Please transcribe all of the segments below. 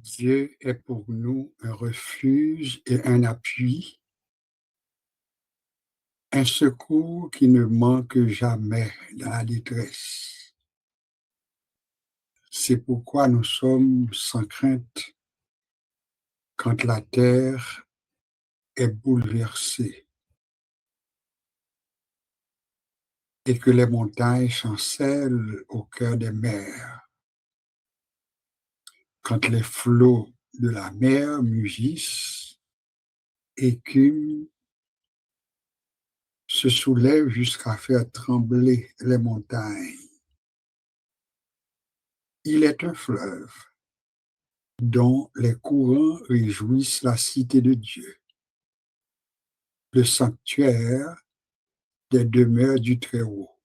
Dieu est pour nous un refuge et un appui, un secours qui ne manque jamais dans la détresse. C'est pourquoi nous sommes sans crainte quand la terre est bouleversée et que les montagnes chancellent au cœur des mers, quand les flots de la mer mugissent, écument, se soulèvent jusqu'à faire trembler les montagnes. Il est un fleuve dont les courants réjouissent la cité de Dieu, le sanctuaire des demeures du Très-Haut.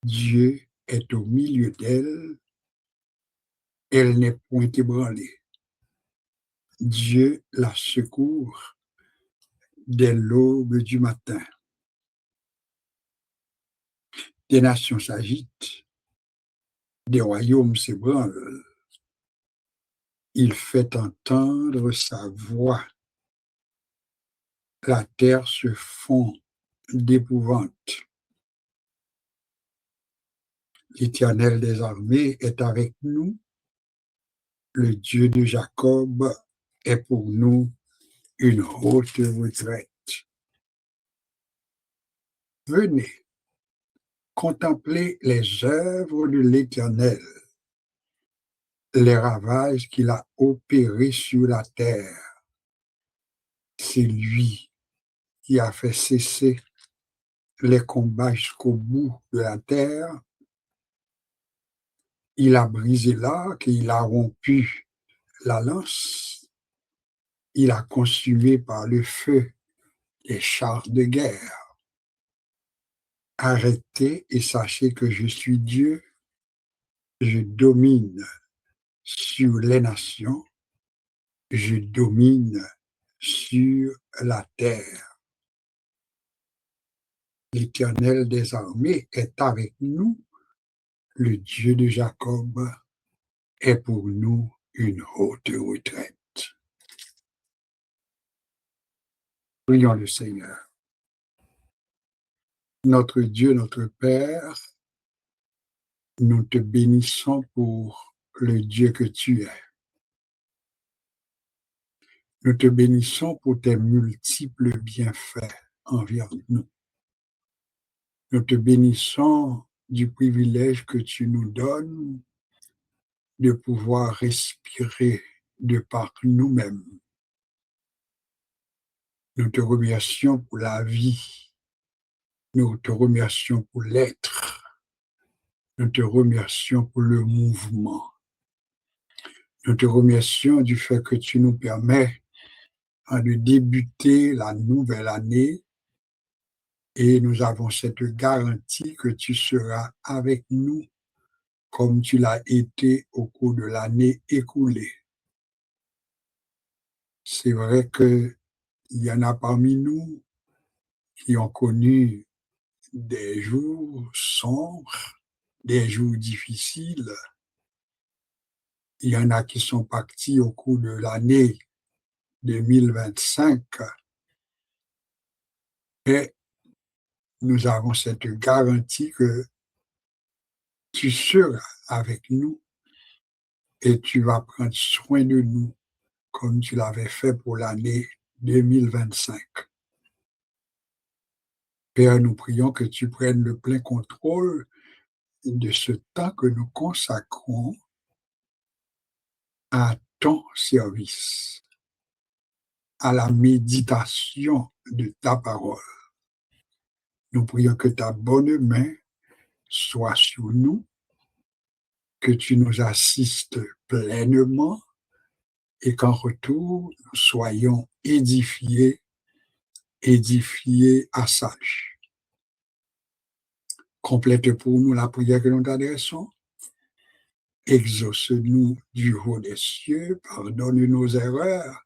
Dieu est au milieu d'elle, elle n'est point ébranlée. Dieu la secourt dès l'aube du matin. Des nations s'agitent, des royaumes s'ébranlent. Il fait entendre sa voix. La terre se fond d'épouvante. L'Éternel des armées est avec nous. Le Dieu de Jacob est pour nous une haute retraite. Venez contempler les œuvres de l'Éternel, les ravages qu'il a opérés sur la terre. C'est lui qui a fait cesser les combats jusqu'au bout de la terre. Il a brisé l'arc, il a rompu la lance, il a consumé par le feu les chars de guerre. Arrêtez et sachez que je suis Dieu, je domine sur les nations, je domine sur la terre. L'Éternel des armées est avec nous, le Dieu de Jacob est pour nous une haute retraite. Prions le Seigneur. Notre Dieu, notre Père, nous te bénissons pour le Dieu que tu es. Nous te bénissons pour tes multiples bienfaits envers nous. Nous te bénissons du privilège que tu nous donnes de pouvoir respirer de par nous-mêmes. Nous te remercions pour la vie. Nous te remercions pour l'être. Nous te remercions pour le mouvement. Nous te remercions du fait que tu nous permets de débuter la nouvelle année et nous avons cette garantie que tu seras avec nous comme tu l'as été au cours de l'année écoulée. C'est vrai qu'il y en a parmi nous qui ont connu des jours sombres, des jours difficiles. Il y en a qui sont partis au cours de l'année 2025. Et nous avons cette garantie que tu seras avec nous et tu vas prendre soin de nous comme tu l'avais fait pour l'année 2025. Père, nous prions que tu prennes le plein contrôle de ce temps que nous consacrons à ton service, à la méditation de ta parole. Nous prions que ta bonne main soit sur nous, que tu nous assistes pleinement et qu'en retour, nous soyons édifiés à salut. Complète pour nous la prière que nous t'adressons. Exauce-nous du haut des cieux, pardonne nos erreurs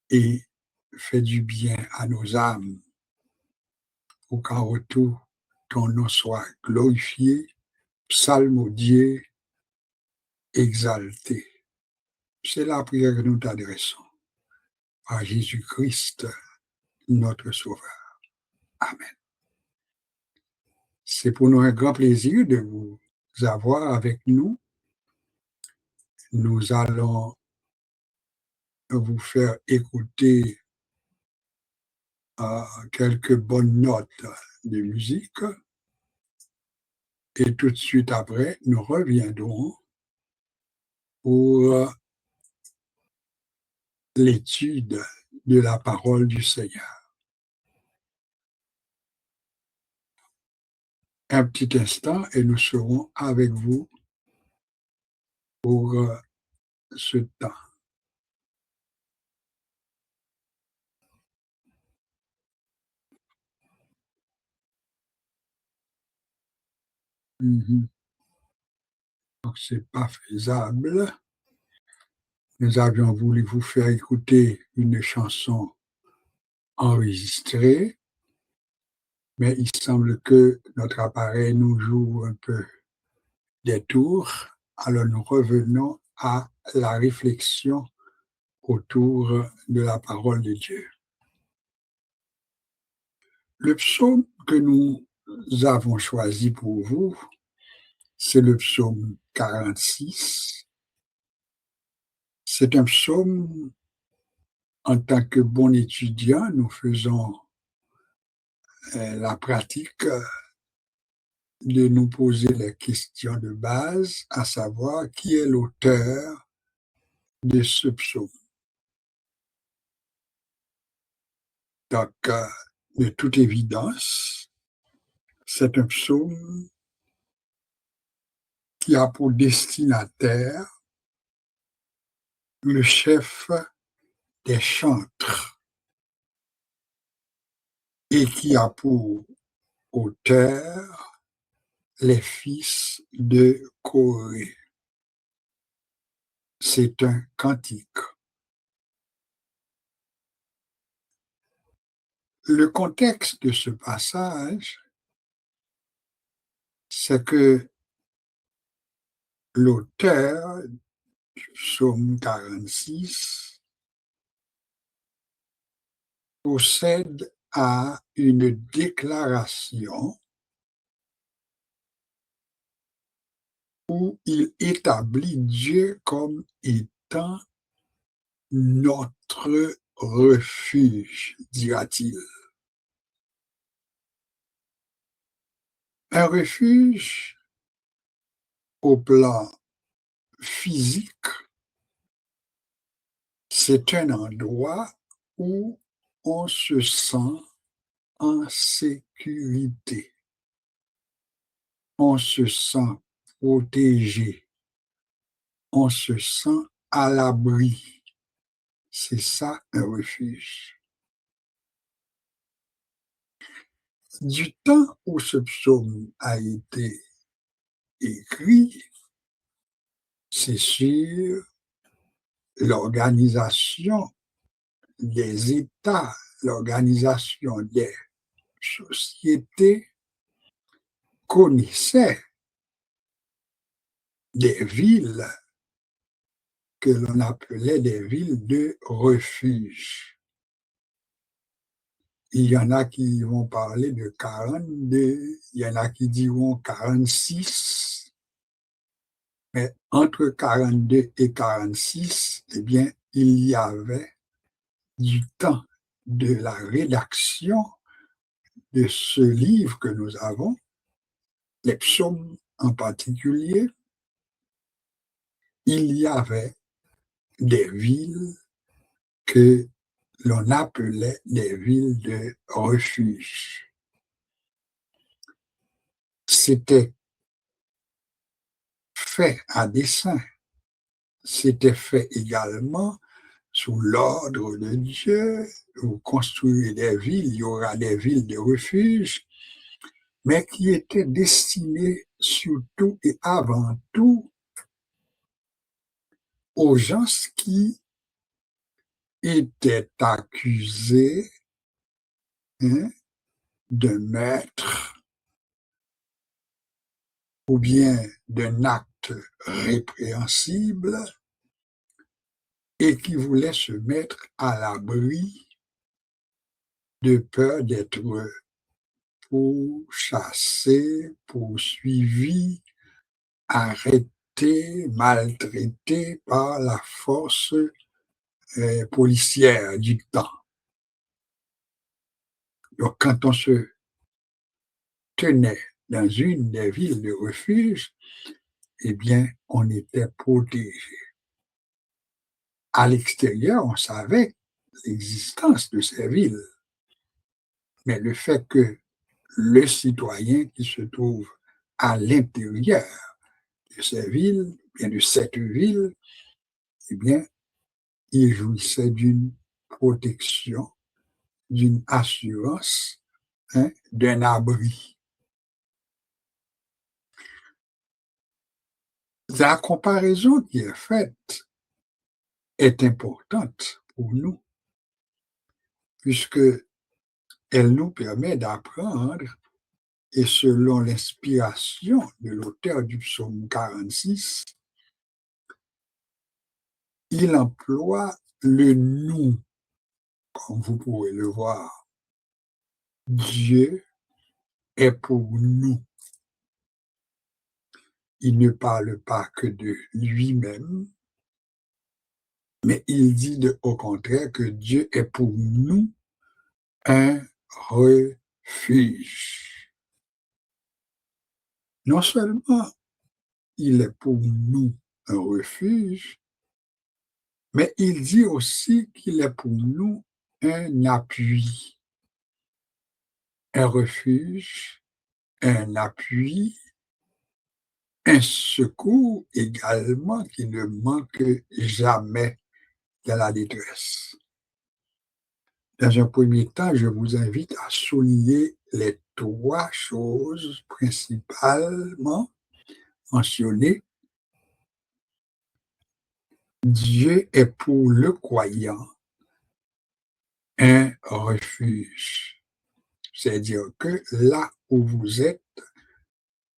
et fais du bien à nos âmes pour qu'en retour, ton nom soit glorifié, psalmodié exalté. C'est la prière que nous t'adressons à Jésus-Christ, notre Sauveur. Amen. C'est pour nous un grand plaisir de vous avoir avec nous. Nous allons vous faire écouter quelques bonnes notes de musique et tout de suite après, nous reviendrons pour l'étude de la parole du Seigneur. Un petit instant et nous serons avec vous pour ce temps. Donc, c'est pas faisable. Nous avions voulu vous faire écouter une chanson enregistrée, mais il semble que notre appareil nous joue un peu des tours. Alors, nous revenons à la réflexion autour de la parole de Dieu. Le psaume que nous avons choisi pour vous, c'est le psaume 46. C'est un psaume, en tant que bon étudiant, nous faisons la pratique de nous poser les questions de base, à savoir qui est l'auteur de ce psaume. Donc, de toute évidence, c'est un psaume qui a pour destinataire le chef des chantres et qui a pour auteur les fils de Corée. C'est un cantique. Le contexte de ce passage, c'est que l'auteur du psaume 46 procède à une déclaration où il établit Dieu comme étant notre refuge, dira-t-il. Un refuge au plan physique, c'est un endroit où on se sent en sécurité, on se sent protégé, on se sent à l'abri. C'est ça un refuge. Du temps où ce psaume a été écrit, c'est sur l'organisation des États, l'organisation des sociétés connaissait des villes que l'on appelait des villes de refuge. Il y en a qui vont parler de 42, il y en a qui diront 46, mais entre 42 et 46, eh bien, il y avait du temps de la rédaction de ce livre que nous avons, les psaumes en particulier, il y avait des villes que l'on appelait des villes de refuge. C'était fait à dessein, c'était fait également sous l'ordre de Dieu. Vous construisez des villes, il y aura des villes de refuge, mais qui étaient destinées surtout et avant tout aux gens qui étaient accusés de mettre ou bien d'un acte répréhensible et qui voulait se mettre à l'abri de peur d'être pourchassé, poursuivi, arrêté, maltraité par la force policière du temps. Donc, quand on se tenait dans une des villes de refuge, eh bien, on était protégé. À l'extérieur, on savait l'existence de ces villes, mais le fait que le citoyen qui se trouve à l'intérieur de ces villes, bien de cette ville, eh bien, il jouissait d'une protection, d'une assurance, hein, d'un abri. La comparaison qui est faite est importante pour nous, puisque elle nous permet d'apprendre, et selon l'inspiration de l'auteur du psaume 46, il emploie le nous, comme vous pouvez le voir. Dieu est pour nous. Il ne parle pas que de lui-même, mais il dit au contraire que Dieu est pour nous un refuge. Non seulement il est pour nous un refuge, mais il dit aussi qu'il est pour nous un appui, un refuge, un appui, un secours également qui ne manque jamais dans la détresse. Dans un premier temps, je vous invite à souligner les trois choses principalement mentionnées. Dieu est pour le croyant un refuge. C'est-à-dire que là où vous êtes,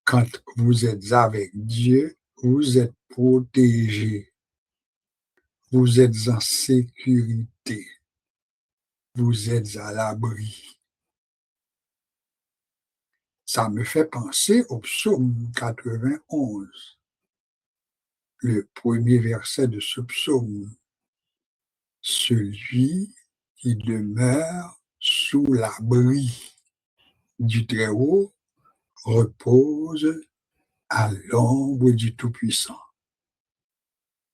quand vous êtes avec Dieu, vous êtes protégé, vous êtes en sécurité, vous êtes à l'abri. Ça me fait penser au psaume 91, le premier verset de ce psaume. Celui qui demeure sous l'abri du Très-Haut repose à l'ombre du Tout-Puissant.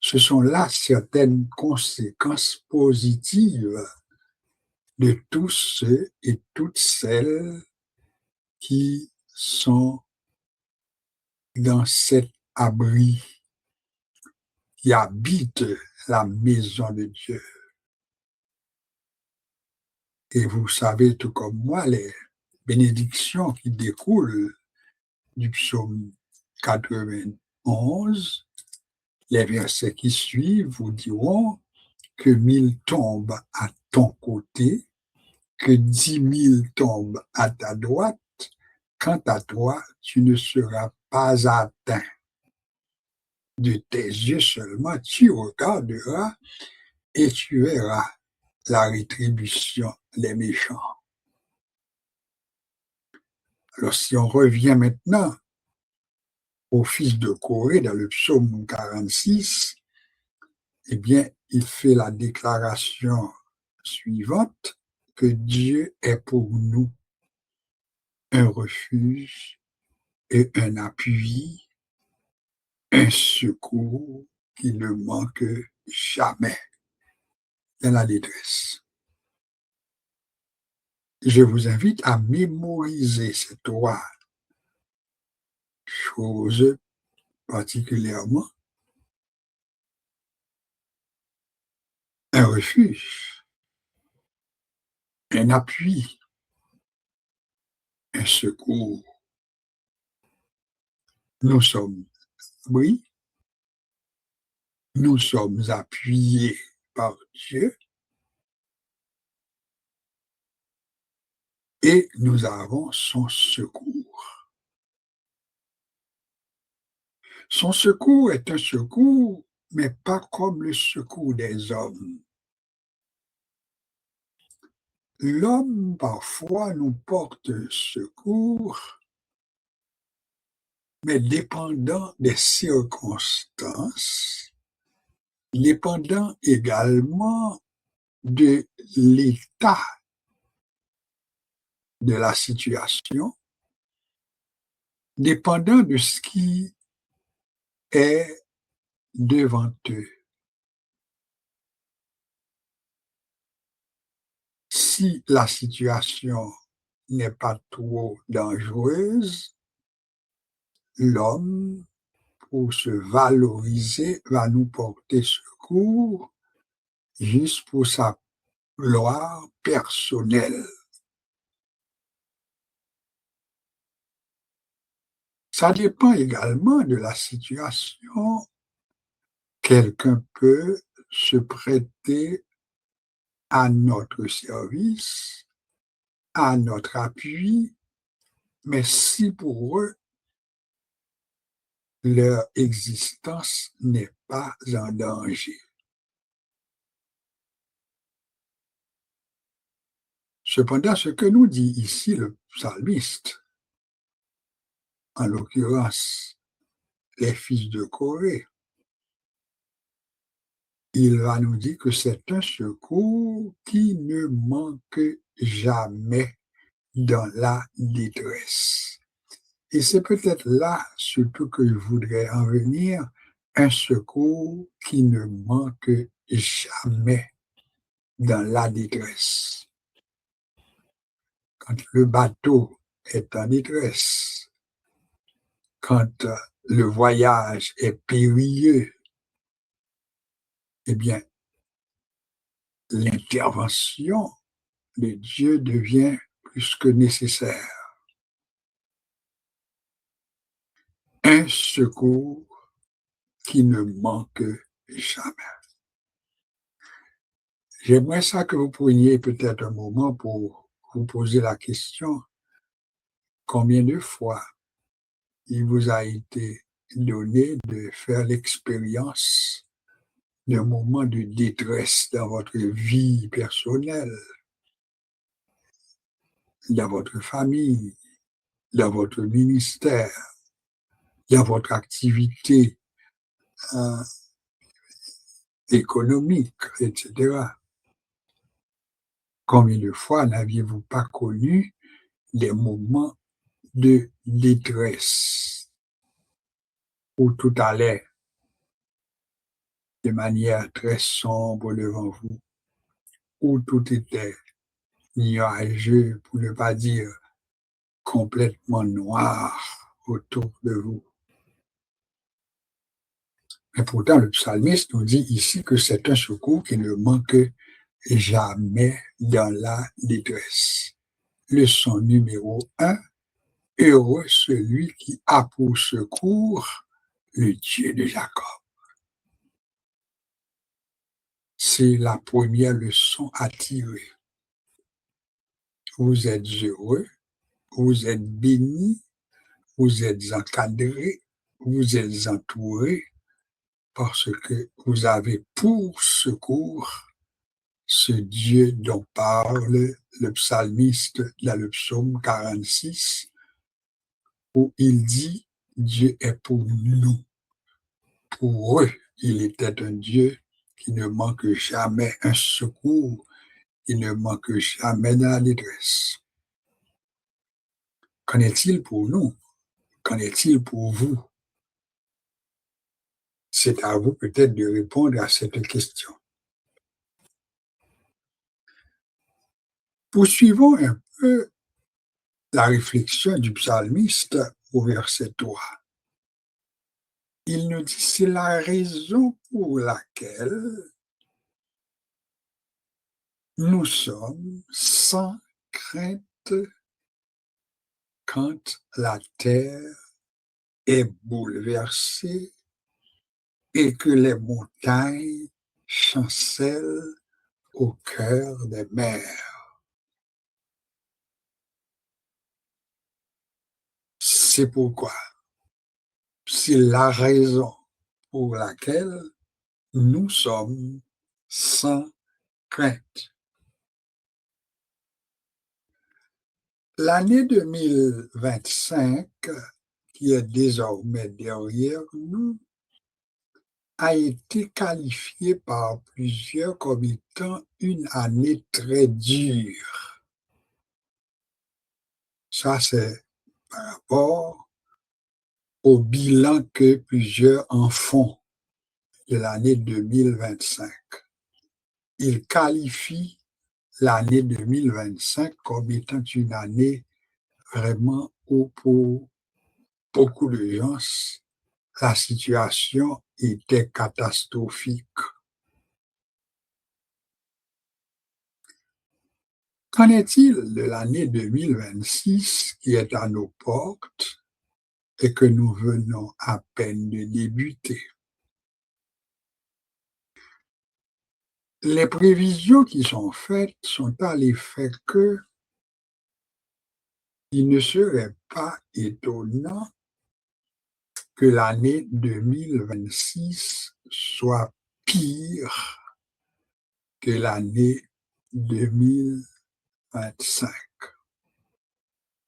Ce sont là certaines conséquences positives de tous ceux et toutes celles qui sont dans cet abri, qui habitent la maison de Dieu. Et vous savez tout comme moi les bénédictions qui découlent du psaume 91, les versets qui suivent vous diront que 1000 tombent à ton côté, que 10 000 tombent à ta droite, quant à toi, tu ne seras pas atteint. De tes yeux seulement, tu regarderas et tu verras la rétribution des méchants. Alors, si on revient maintenant au fils de Corée dans le psaume 46, eh bien, il fait la déclaration suivante que Dieu est pour nous un refuge et un appui, un secours qui ne manque jamais dans la détresse. Je vous invite à mémoriser ces trois choses particulièrement. Un refuge, un appui, un secours. Nous sommes abris, nous sommes appuyés par Dieu et nous avons son secours. Son secours est un secours, mais pas comme le secours des hommes. L'homme, parfois, nous porte secours, mais dépendant des circonstances, dépendant également de l'état de la situation, dépendant de ce qui est devant eux. Si la situation n'est pas trop dangereuse, l'homme, pour se valoriser, va nous porter secours juste pour sa gloire personnelle. Ça dépend également de la situation. Quelqu'un peut se prêter à notre service, à notre appui, mais si pour eux, leur existence n'est pas en danger. Cependant, ce que nous dit ici le psalmiste, en l'occurrence les fils de Corée, il va nous dire que c'est un secours qui ne manque jamais dans la détresse. Et c'est peut-être là surtout que je voudrais en venir, un secours qui ne manque jamais dans la détresse. Quand le bateau est en détresse, quand le voyage est périlleux, eh bien, l'intervention de Dieu devient plus que nécessaire. Un secours qui ne manque jamais. J'aimerais ça que vous preniez peut-être un moment pour vous poser la question, combien de fois il vous a été donné de faire l'expérience d'un moment de détresse dans votre vie personnelle, dans votre famille, dans votre ministère, dans votre activité euh, économique, etc. Combien de fois n'aviez-vous pas connu des moments de détresse où tout allait de manière très sombre devant vous, où tout était nuageux, pour ne pas dire complètement noir autour de vous. Mais pourtant, le psalmiste nous dit ici que c'est un secours qui ne manque jamais dans la détresse. Leçon numéro 1, heureux celui qui a pour secours le Dieu de Jacob. C'est la première leçon à tirer. Vous êtes heureux, vous êtes bénis, vous êtes encadrés, vous êtes entourés parce que vous avez pour secours ce Dieu dont parle le psalmiste dans le psaume 46, où il dit Dieu est pour nous. Pour eux, il était un Dieu qui ne manque jamais un secours, qui ne manque jamais dans la détresse. Qu'en est-il pour nous? Qu'en est-il pour vous? C'est à vous peut-être de répondre à cette question. Poursuivons un peu la réflexion du psalmiste au verset 3. Il nous dit, c'est la raison pour laquelle nous sommes sans crainte quand la terre est bouleversée et que les montagnes chancellent au cœur des mers. C'est pourquoi C'est la raison pour laquelle nous sommes sans crainte. L'année 2025, qui est désormais derrière nous, a été qualifiée par plusieurs comme étant une année très dure. Ça, c'est par rapport au bilan que plusieurs en font de l'année 2025. Ils qualifient l'année 2025 comme étant une année vraiment où pour beaucoup de gens, la situation était catastrophique. Qu'en est-il de l'année 2026 qui est à nos portes et que nous venons à peine de débuter? Les prévisions qui sont faites sont à l'effet que il ne serait pas étonnant que l'année 2026 soit pire que l'année 2025.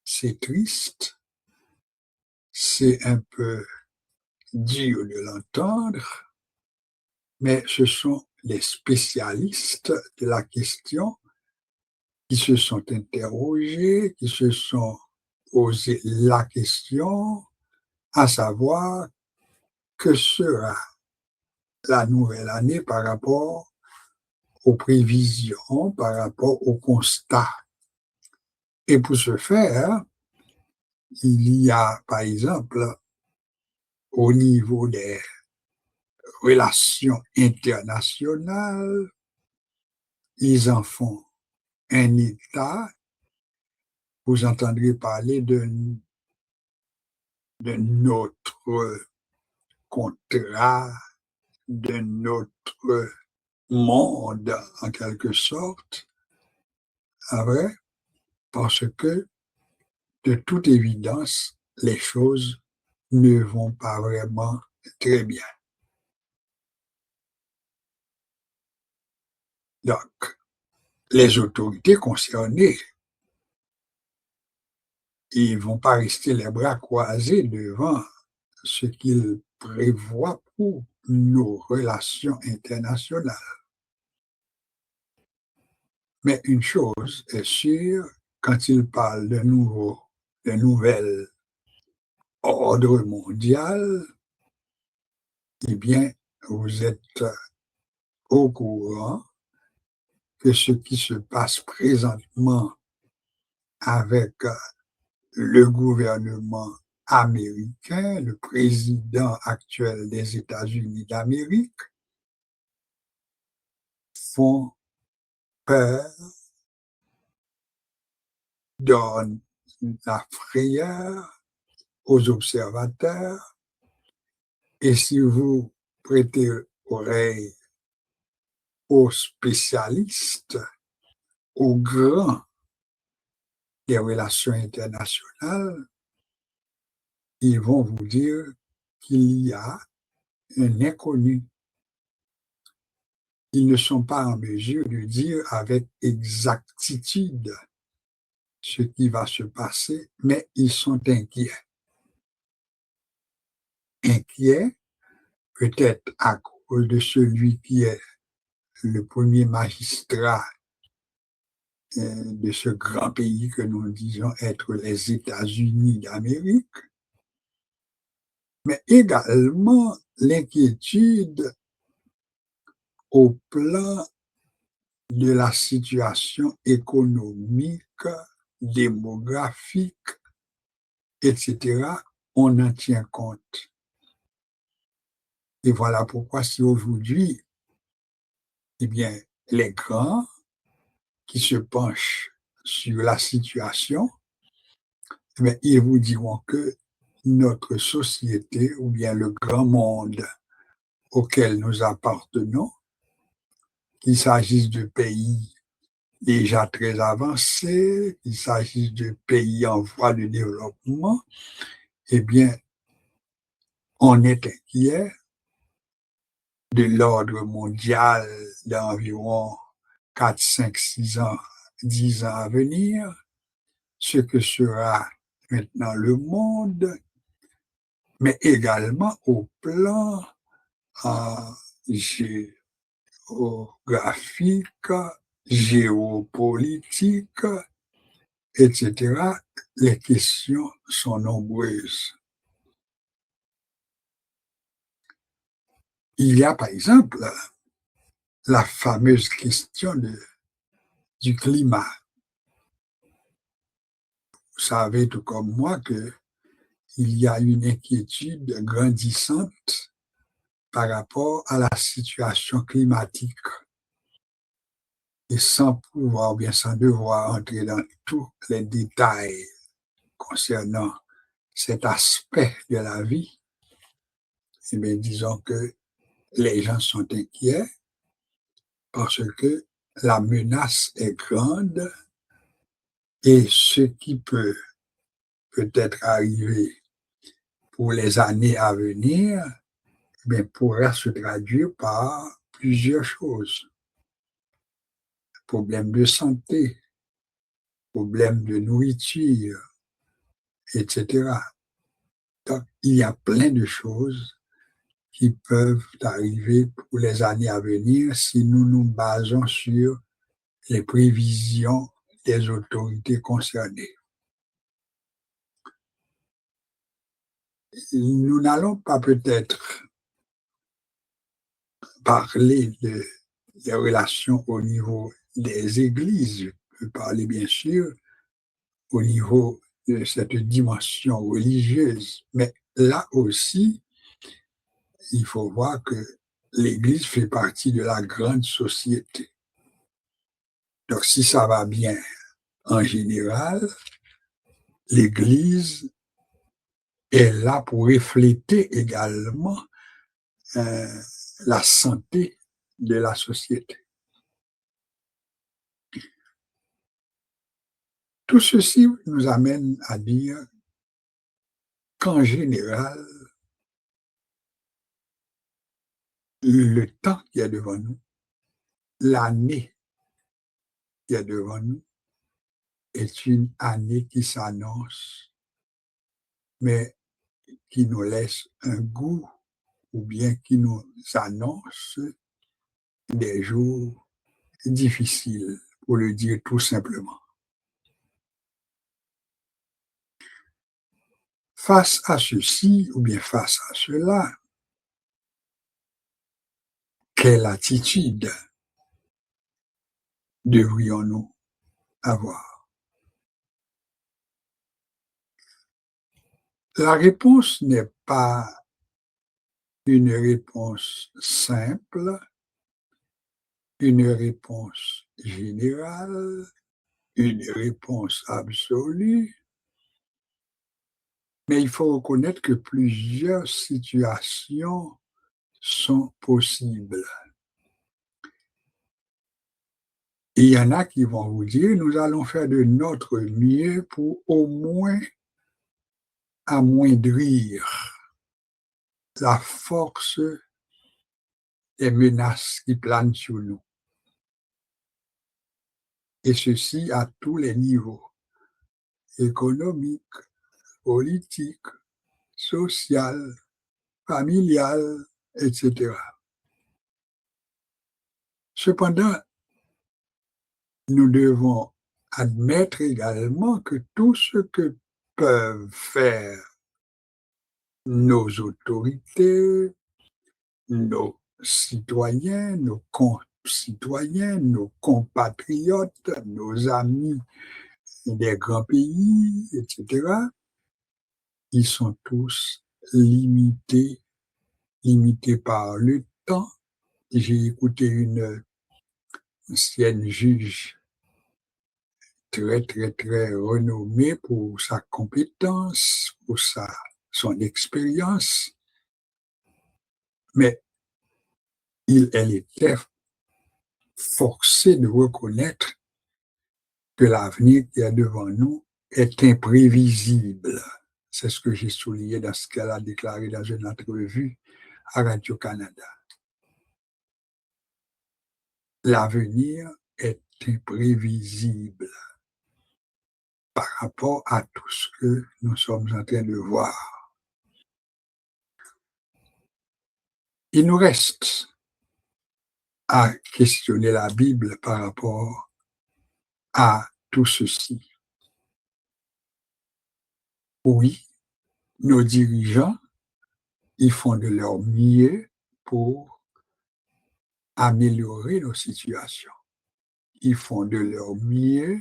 C'est triste, c'est un peu dur de l'entendre, mais ce sont les spécialistes de la question qui se sont interrogés, qui se sont posé la question, à savoir que sera la nouvelle année par rapport aux prévisions, par rapport aux constats. Et pour ce faire, il y a, par exemple, au niveau des relations internationales, ils en font un état. Vous entendrez parler de notre contrat, de notre monde, en quelque sorte, vrai, parce que, de toute évidence, les choses ne vont pas vraiment très bien. Donc, les autorités concernées, ils ne vont pas rester les bras croisés devant ce qu'ils prévoient pour nos relations internationales. Mais une chose est sûre, quand ils parlent de nouvel ordre mondial, eh bien, vous êtes au courant que ce qui se passe présentement avec le gouvernement américain, le président actuel des États-Unis d'Amérique, font peur, donnent la frayeur aux observateurs. Et si vous prêtez oreille aux spécialistes, aux grands des relations internationales, ils vont vous dire qu'il y a un inconnu. Ils ne sont pas en mesure de dire avec exactitude ce qui va se passer, mais ils sont inquiets. Inquiets, peut-être à cause de celui qui est le premier magistrat de ce grand pays que nous disons être les États-Unis d'Amérique, mais également l'inquiétude au plan de la situation économique, démographique, etc. On en tient compte. Et voilà pourquoi si aujourd'hui, eh bien, les grands qui se penchent sur la situation, eh bien, ils vous diront que notre société ou bien le grand monde auquel nous appartenons, qu'il s'agisse de pays déjà très avancés, qu'il s'agisse de pays en voie de développement, eh bien, On est inquiet de l'ordre mondial d'environ 4, 5, 6 ans, 10 ans à venir, ce que sera maintenant le monde, mais également au plan géographique, géopolitique, etc. Les questions sont nombreuses. Il y a par exemple la fameuse question du climat. Vous savez tout comme moi qu'il y a une inquiétude grandissante par rapport à la situation climatique. Et sans pouvoir, bien sans devoir entrer dans tous les détails concernant cet aspect de la vie, eh bien, disons que les gens sont inquiets parce que la menace est grande et ce qui peut peut-être arriver pour les années à venir, eh bien, pourra se traduire par plusieurs choses. Problèmes de santé, problèmes de nourriture, etc. Donc, il y a plein de choses qui peuvent arriver pour les années à venir si nous nous basons sur les prévisions des autorités concernées. Nous n'allons pas peut-être parler des relations au niveau des églises, je peux parler bien sûr au niveau de cette dimension religieuse, mais là aussi, il faut voir que l'Église fait partie de la grande société. Donc, si ça va bien en général, l'Église est là pour refléter également la santé de la société. Tout ceci nous amène à dire qu'en général, le temps qui est devant nous, l'année qui est devant nous, est une année qui s'annonce, mais qui nous laisse un goût ou bien qui nous annonce des jours difficiles, pour le dire tout simplement. Face à ceci ou bien face à cela, quelle attitude devrions-nous avoir? La réponse n'est pas une réponse simple, une réponse générale, une réponse absolue, mais il faut reconnaître que plusieurs situations sont possibles. Et il y en a qui vont vous dire, nous allons faire de notre mieux pour au moins amoindrir la force des menaces qui planent sur nous. Et ceci à tous les niveaux, économique, politique, social, familial, etc. Cependant, nous devons admettre également que tout ce que peuvent faire nos autorités, nos citoyens, nos concitoyens, nos compatriotes, nos amis des grands pays, etc., ils sont tous limités par le temps. J'ai écouté une ancienne juge très, très, très renommée pour sa compétence, pour son expérience, mais elle était forcée de reconnaître que l'avenir qui est devant nous est imprévisible. C'est ce que j'ai souligné dans ce qu'elle a déclaré dans une entrevue à Radio-Canada. L'avenir est imprévisible par rapport à tout ce que nous sommes en train de voir. Il nous reste à questionner la Bible par rapport à tout ceci. Oui, nos dirigeants, ils font de leur mieux pour améliorer nos situations. Ils font de leur mieux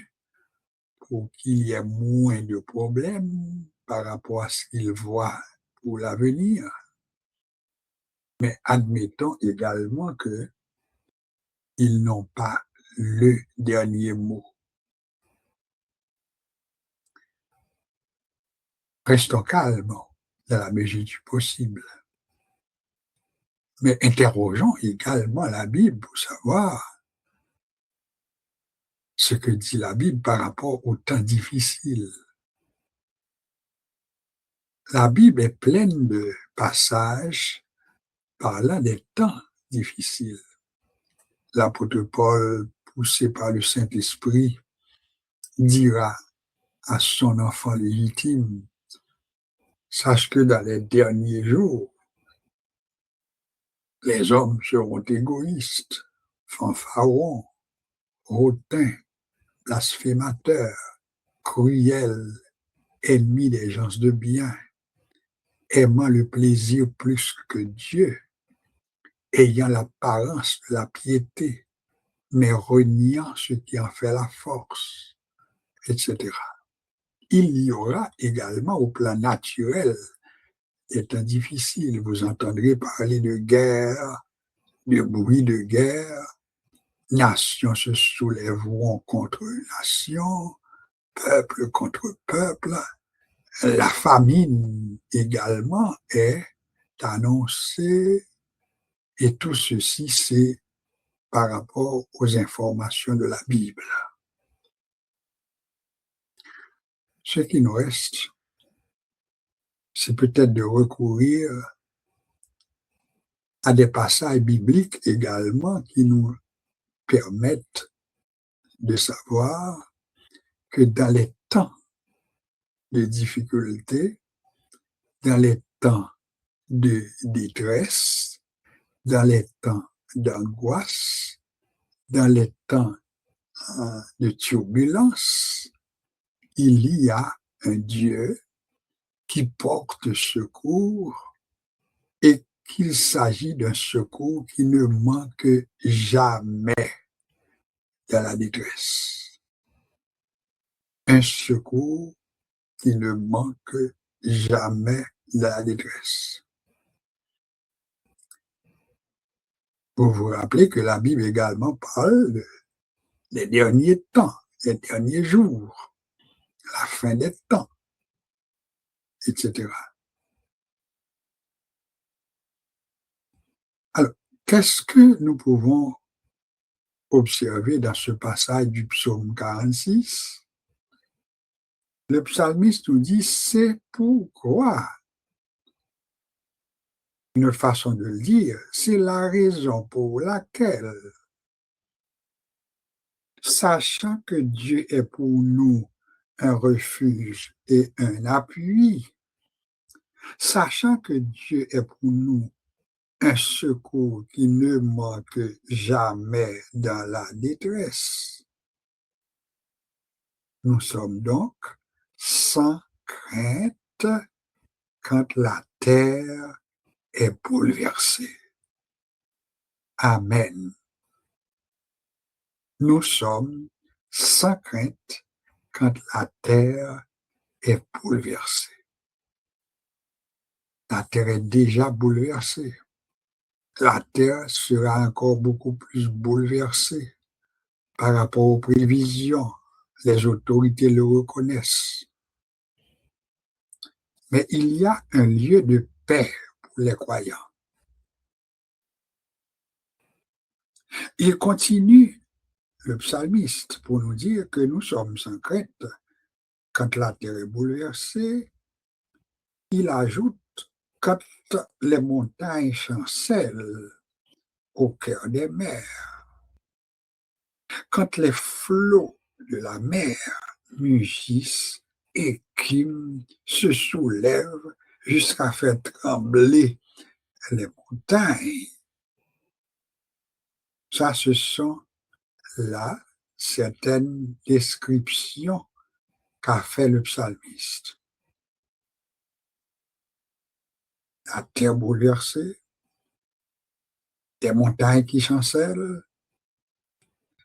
pour qu'il y ait moins de problèmes par rapport à ce qu'ils voient pour l'avenir. Mais admettons également qu'ils n'ont pas le dernier mot. Restons calmes dans la mesure du possible. Mais interrogeons également la Bible pour savoir ce que dit la Bible par rapport aux temps difficiles. La Bible est pleine de passages parlant des temps difficiles. L'apôtre Paul, poussé par le Saint-Esprit, dira à son enfant légitime, sache que dans les derniers jours, les hommes seront égoïstes, fanfarons, hautains, blasphémateurs, cruels, ennemis des gens de bien, aimant le plaisir plus que Dieu, ayant l'apparence de la piété, mais reniant ce qui en fait la force, etc. Il y aura également au plan naturel des temps difficiles. Vous entendrez parler de guerre, de bruit de guerre, nations se soulèveront contre nations, peuple contre peuple. La famine également est annoncée et tout ceci, c'est par rapport aux informations de la Bible. Ce qui nous reste, c'est peut-être de recourir à des passages bibliques également qui nous permettent de savoir que dans les temps de difficulté, dans les temps de détresse, dans les temps d'angoisse, dans les temps de turbulence, il y a un Dieu qui porte secours et qu'il s'agit d'un secours qui ne manque jamais dans la détresse. Un secours qui ne manque jamais dans la détresse. Vous vous rappelez que la Bible également parle des derniers temps, des derniers jours, la fin des temps, etc. Alors, qu'est-ce que nous pouvons observer dans ce passage du psaume 46? Le psalmiste nous dit, c'est pourquoi, une façon de le dire, c'est la raison pour laquelle, sachant que Dieu est pour nous un refuge et un appui, sachant que Dieu est pour nous un secours qui ne manque jamais dans la détresse, nous sommes donc sans crainte quand la terre est bouleversée. Amen. Nous sommes sans crainte quand la terre est bouleversée. La terre est déjà bouleversée. La terre sera encore beaucoup plus bouleversée par rapport aux prévisions. Les autorités le reconnaissent. Mais il y a un lieu de paix pour les croyants. Il continue, le psalmiste, pour nous dire que nous sommes sans crainte quand la terre est bouleversée, il ajoute, quand les montagnes chancellent au cœur des mers, quand les flots de la mer mugissent, écument, se soulèvent jusqu'à faire trembler les montagnes. Ça, ce sont là certaines descriptions qu'a fait le psalmiste. La terre bouleversée, des montagnes qui chancellent,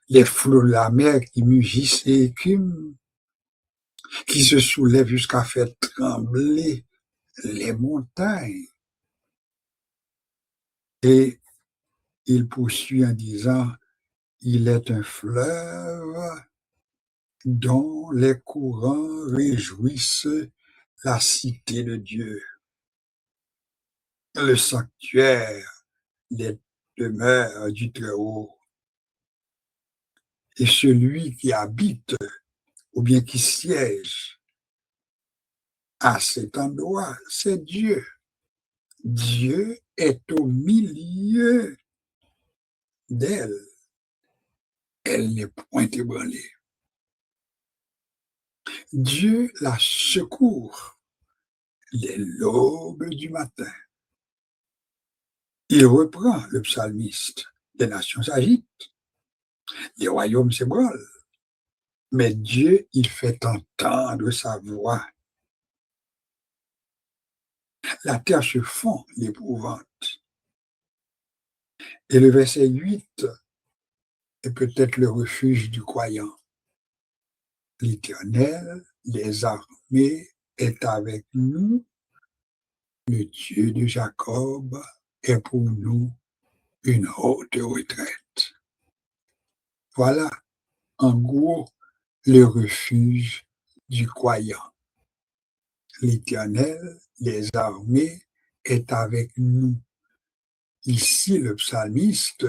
les flots de la mer qui mugissent et écument, qui se soulèvent jusqu'à faire trembler les montagnes. Et il poursuit en disant, il est un fleuve dont les courants réjouissent la cité de Dieu, le sanctuaire des demeures du Très-Haut. Et celui qui habite ou bien qui siège à cet endroit, c'est Dieu. Dieu est au milieu d'elle. Elle n'est point ébranlée. Dieu la secourt dès l'aube du matin. Il reprend le psalmiste. Les nations s'agitent, les royaumes s'ébranlent, mais Dieu, il fait entendre sa voix. La terre se fond d'épouvante. Et le verset 8 est peut-être le refuge du croyant. L'Éternel des armées est avec nous, le Dieu de Jacob est pour nous une haute retraite. Voilà, en gros, le refuge du croyant. L'Éternel des armées est avec nous. Ici, le psalmiste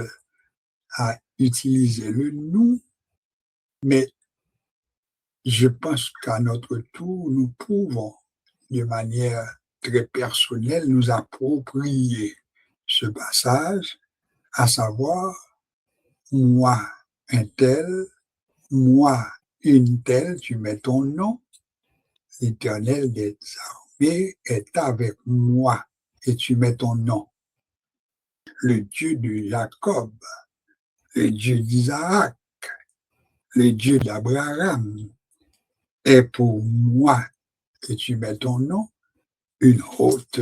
a utilisé le nous, mais je pense qu'à notre tour, nous pouvons, de manière très personnelle, nous approprier ce passage, à savoir, moi, un tel, moi, une telle, tu mets ton nom, l'Éternel des armées est avec moi, et tu mets ton nom. Le Dieu de Jacob, le Dieu d'Isaac, le Dieu d'Abraham est pour moi, et tu mets ton nom, une haute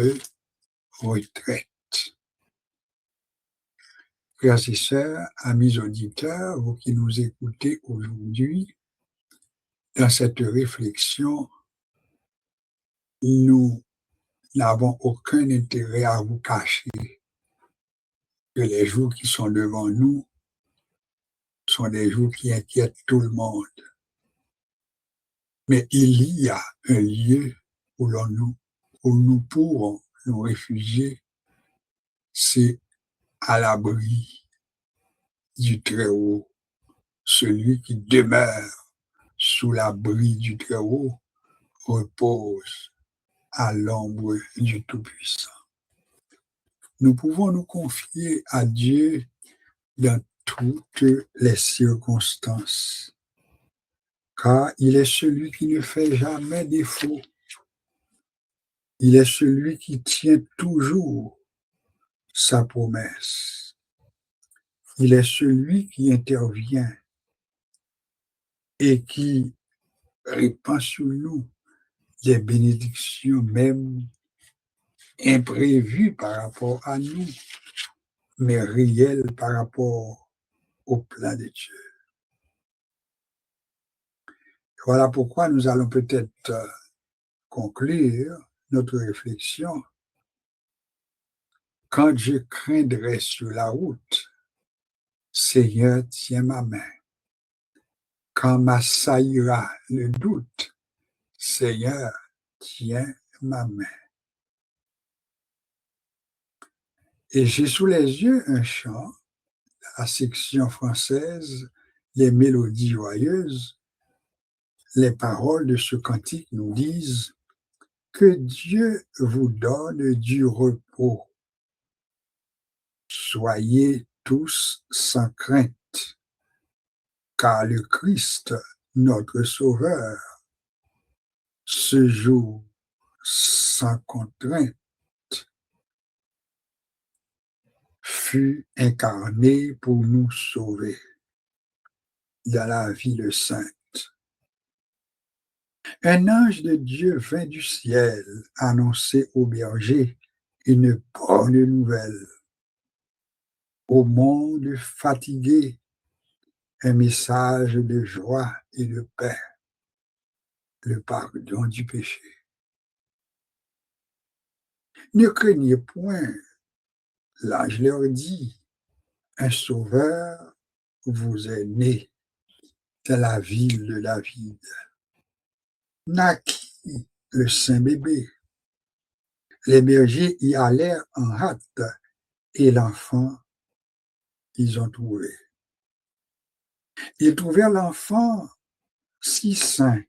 retraite. Frères et sœurs, amis auditeurs, vous qui nous écoutez aujourd'hui, dans cette réflexion, nous n'avons aucun intérêt à vous cacher que les jours qui sont devant nous sont des jours qui inquiètent tout le monde. Mais il y a un lieu où nous pourrons nous réfugier, c'est à l'abri du Très-Haut. Celui qui demeure sous l'abri du Très-Haut repose à l'ombre du Tout-Puissant. Nous pouvons nous confier à Dieu dans toutes les circonstances, car il est celui qui ne fait jamais défaut. Il est celui qui tient toujours sa promesse. Il est celui qui intervient et qui répand sur nous des bénédictions même imprévues par rapport à nous, mais réelles par rapport au plan de Dieu. Voilà pourquoi nous allons peut-être conclure notre réflexion. Quand je craindrai sur la route, Seigneur, tiens ma main. Quand m'assaillira le doute, Seigneur, tiens ma main. Et j'ai sous les yeux un chant, la section française, les mélodies joyeuses. Les paroles de ce cantique nous disent Que Dieu vous donne du repos. Soyez tous sans crainte, car le Christ, notre Sauveur, ce jour sans contrainte, fut incarné pour nous sauver dans la vie sainte. Un ange de Dieu vint du ciel annoncer aux bergers une bonne nouvelle. Au monde fatigué, un message de joie et de paix, le pardon du péché. Ne craignez point, l'ange leur dit, un sauveur vous est né dans la ville de David. Naquit le saint bébé. Les bergers y allèrent en hâte et l'enfant, ils ont trouvé. Ils trouvèrent l'enfant si sain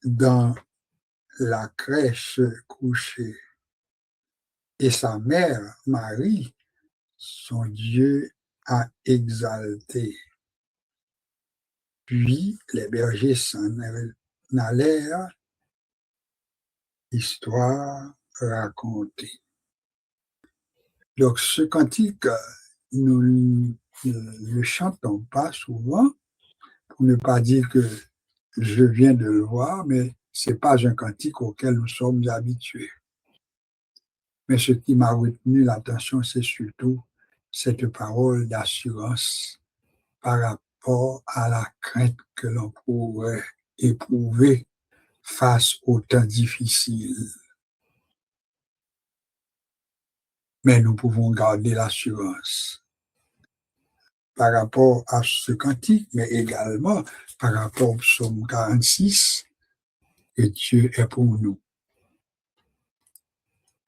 dans la crèche couchée. Et sa mère, Marie, son Dieu a exalté. Puis les bergers s'en allèrent, histoire racontée. Donc ce cantique, nous ne le chantons pas souvent, pour ne pas dire que je viens de le voir, mais ce n'est pas un cantique auquel nous sommes habitués. Mais ce qui m'a retenu l'attention, c'est surtout cette parole d'assurance par rapport à la crainte que l'on pourrait éprouver face aux temps difficiles. Mais nous pouvons garder l'assurance par rapport à ce cantique, mais également par rapport au psaume 46, que Dieu est pour nous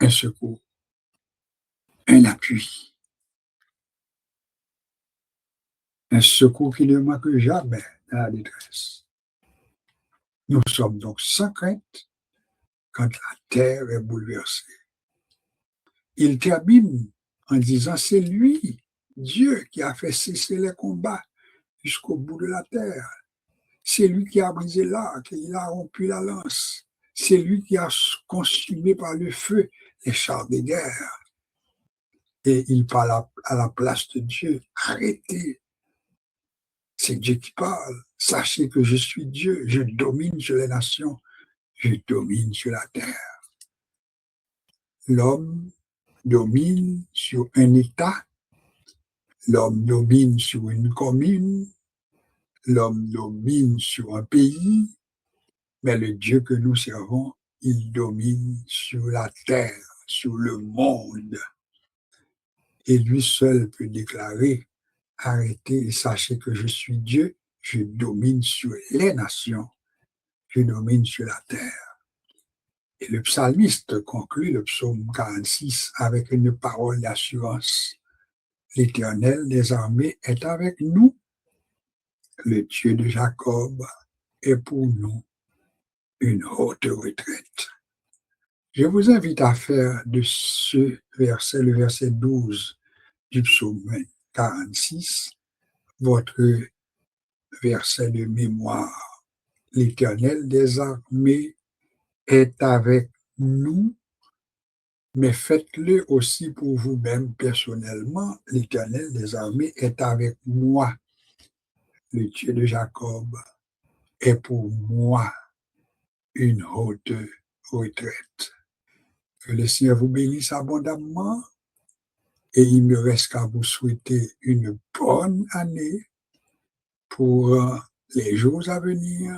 un secours, un appui, un secours qui ne manque jamais dans la détresse. Nous sommes donc sans crainte quand la terre est bouleversée. Il termine en disant, c'est lui, Dieu, qui a fait cesser les combats jusqu'au bout de la terre. C'est lui qui a brisé l'arc, il a rompu la lance. C'est lui qui a consumé par le feu les chars de guerre. Et il parle à la place de Dieu. Arrêtez. C'est Dieu qui parle. Sachez que je suis Dieu. Je domine sur les nations. Je domine sur la terre. L'homme domine sur un État. L'homme domine sur une commune. L'homme domine sur un pays. Mais le Dieu que nous servons, il domine sur la terre, sur le monde. Et lui seul peut déclarer, arrêtez et sachez que je suis Dieu, je domine sur les nations, je domine sur la terre. Et le psalmiste conclut le psaume 46 avec une parole d'assurance. L'Éternel des armées est avec nous, le Dieu de Jacob est pour nous une haute retraite. Je vous invite à faire de ce verset, le verset 12 du psaume 46, votre verset de mémoire. L'Éternel des armées est avec nous, mais faites-le aussi pour vous-même personnellement. L'Éternel des armées est avec moi. Le Dieu de Jacob est pour moi une haute retraite. Que le Seigneur vous bénisse abondamment et il me reste qu'à vous souhaiter une bonne année pour les jours à venir,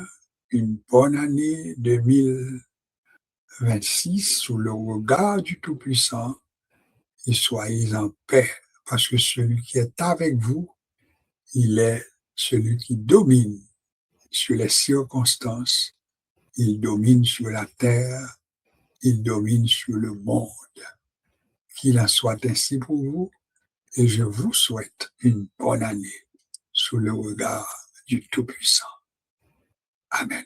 une bonne année 2026 sous le regard du Tout-Puissant et soyez en paix parce que celui qui est avec vous, il est celui qui domine sur les circonstances, il domine sur la terre, il domine sur le monde. Qu'il en soit ainsi pour vous et je vous souhaite une bonne année sous le regard du Tout-Puissant. Amen.